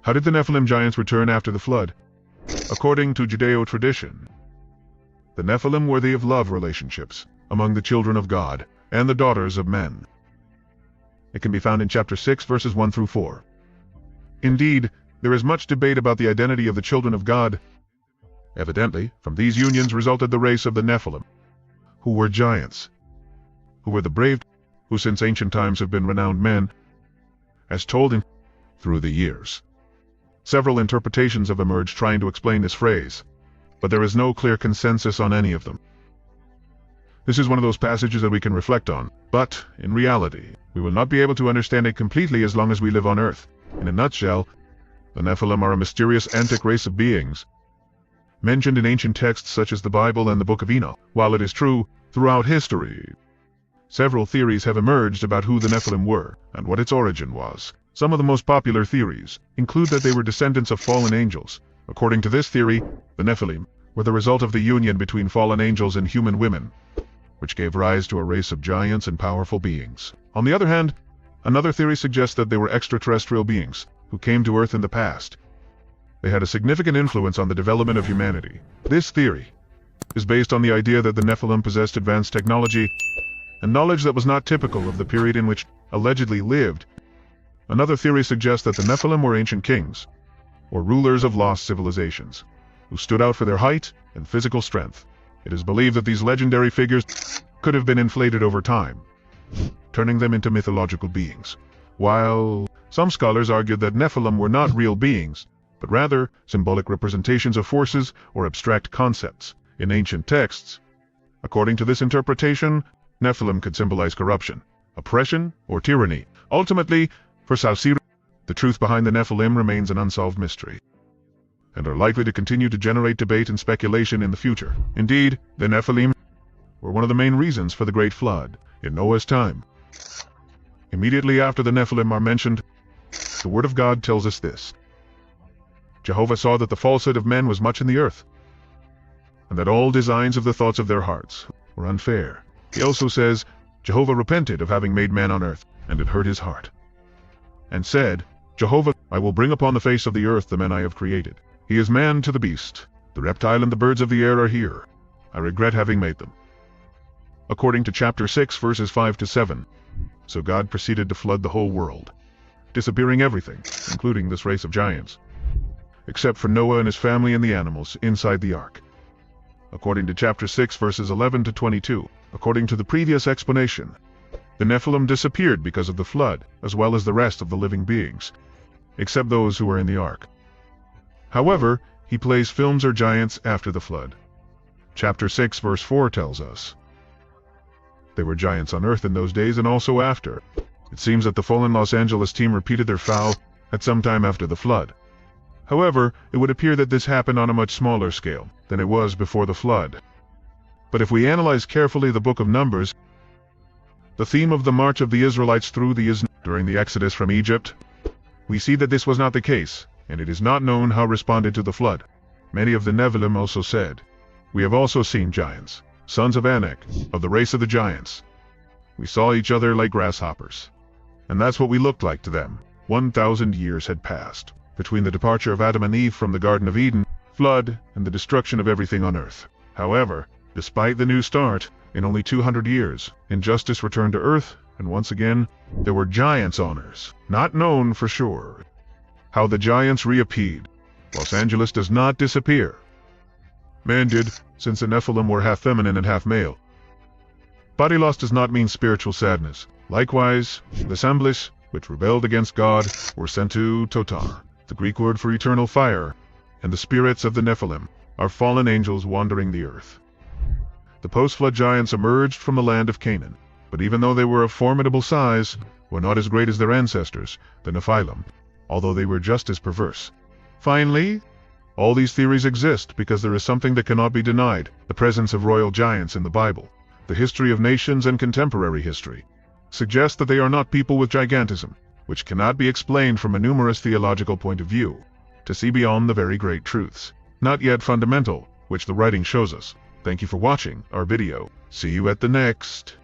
How did the Nephilim giants return after the flood? According to Judeo-tradition, the Nephilim were the of love relationships among the children of God and the daughters of men. It can be found in chapter 6, verses 1 through 4. Indeed, there is much debate about the identity of the children of God. Evidently, from these unions resulted the race of the Nephilim, who were giants, who were the brave, who since ancient times have been renowned men, as told in through the years. Several interpretations have emerged trying to explain this phrase, but there is no clear consensus on any of them. This is one of those passages that we can reflect on, but, in reality, we will not be able to understand it completely as long as we live on Earth. In a nutshell, the Nephilim are a mysterious antic race of beings, mentioned in ancient texts such as the Bible and the Book of Enoch. While it is true, throughout history, several theories have emerged about who the Nephilim were and what its origin was. Some of the most popular theories include that they were descendants of fallen angels. According to this theory, the Nephilim were the result of the union between fallen angels and human women, which gave rise to a race of giants and powerful beings. On the other hand, another theory suggests that they were extraterrestrial beings who came to Earth in the past. They had a significant influence on the development of humanity. This theory is based on the idea that the Nephilim possessed advanced technology and knowledge that was not typical of the period in which allegedly lived. Another theory suggests that the Nephilim were ancient kings, or rulers of lost civilizations, who stood out for their height and physical strength. It is believed that these legendary figures could have been inflated over time, turning them into mythological beings. While some scholars argued that Nephilim were not real beings, but rather symbolic representations of forces or abstract concepts in ancient texts. According to this interpretation, Nephilim could symbolize corruption, oppression, or tyranny. Ultimately, for Saussure, the truth behind the Nephilim remains an unsolved mystery, and are likely to continue to generate debate and speculation in the future. Indeed, the Nephilim were one of the main reasons for the Great Flood in Noah's time. Immediately after the Nephilim are mentioned, the Word of God tells us this: Jehovah saw that the falsehood of men was much in the earth, and that all designs of the thoughts of their hearts were unfair. He also says, Jehovah repented of having made man on earth, and it hurt his heart, and said, Jehovah, I will bring upon the face of the earth the men I have created. He is man to the beast. The reptile and the birds of the air are here. I regret having made them. According to chapter 6, verses 5 to 7, so God proceeded to flood the whole world, disappearing everything, including this race of giants, except for Noah and his family and the animals inside the ark. According to chapter 6, verses 11 to 22, according to the previous explanation, the Nephilim disappeared because of the flood, as well as the rest of the living beings, except those who were in the ark. However, he plays films or giants after the flood. Chapter 6, verse 4 tells us, there were giants on earth in those days and also after. It seems that the fallen Los Angeles team repeated their foul at some time after the flood. However, it would appear that this happened on a much smaller scale than it was before the flood. But if we analyze carefully the book of Numbers, the theme of the march of the Israelites through the during the Exodus from Egypt, we see that this was not the case, and it is not known how responded to the flood. Many of the Nephilim also said, we have also seen giants, sons of Anak, of the race of the giants. We saw each other like grasshoppers. And that's what we looked like to them. 1,000 years had passed between the departure of Adam and Eve from the Garden of Eden, flood, and the destruction of everything on earth. However, despite the new start, in only 200 years, injustice returned to earth, and once again, there were giants on earth. Not known for sure how the giants reappeared. Los Angeles does not disappear. Man did, since the Nephilim were half feminine and half male. Body loss does not mean spiritual sadness. Likewise, the Samblis, which rebelled against God, were sent to Totar, the Greek word for eternal fire, and the spirits of the Nephilim are fallen angels wandering the earth. The post-flood giants emerged from the land of Canaan, but even though they were of formidable size, were not as great as their ancestors, the Nephilim, although they were just as perverse. Finally, all these theories exist because there is something that cannot be denied, the presence of royal giants in the Bible. The history of nations and contemporary history suggests that they are not people with gigantism, which cannot be explained from a numerous theological point of view, to see beyond the very great truths, not yet fundamental, which the writing shows us. Thank you for watching our video. See you at the next.